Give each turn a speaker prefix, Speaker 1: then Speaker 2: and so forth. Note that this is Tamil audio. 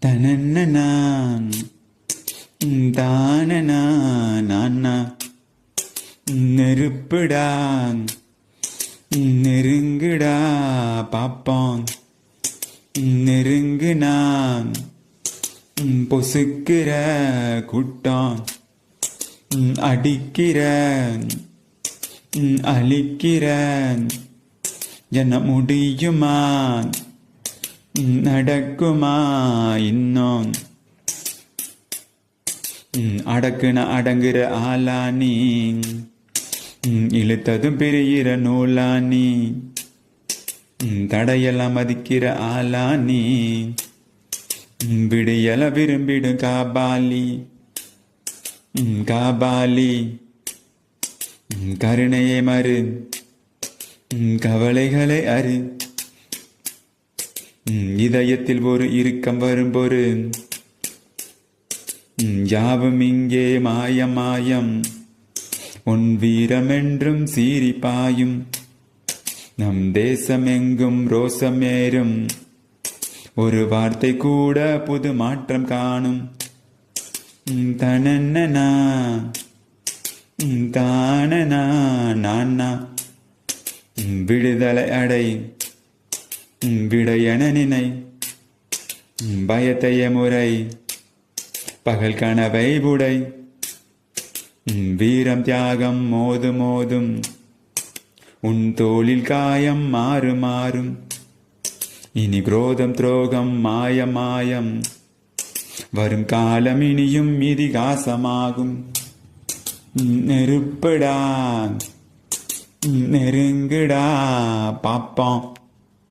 Speaker 1: தனன்னனான் தானனா நானா நெருப்புடான் நெருங்குடா பாப்பான் நெருங்குனான் பொசுக்கிற கூட்டம் அடிக்கிற அழிக்கிற என்ன முடியுமா நடக்குமா இன்னும் அடக்குன அடங்குற ஆளானி இழுத்ததும் பெரியிற நூலானி தடையெல்லாம் மதிக்கிற ஆளானி விடியல விரும்பிடும் காபாலி காபாலி கருணையை மறு கவலைகளை அறி இதயத்தில் ஒரு இறுக்கம் வரும்பொரு யாவும் இங்கே மாயம் மாயம் உன் வீரமென்றும் சீறி பாயும் நம் தேசமெங்கும் ரோசமேறும் ஒரு வார்த்தை கூட புது மாற்றம் காணும் தனன்னா தானனா நானா விடுதலை அடை விடையென நினை பயத்தைய முறை பகல் கனவை புடை வீரம் தியாகம் மோது மோதும் உன் தோளில் காயம் மாறு மாறும் இனி குரோதம் துரோகம் மாயம் மாயம் வரும் காலம் இனியும் இதிகாசமாகும் நெருப்புடா நெருங்குடா பாப்பான்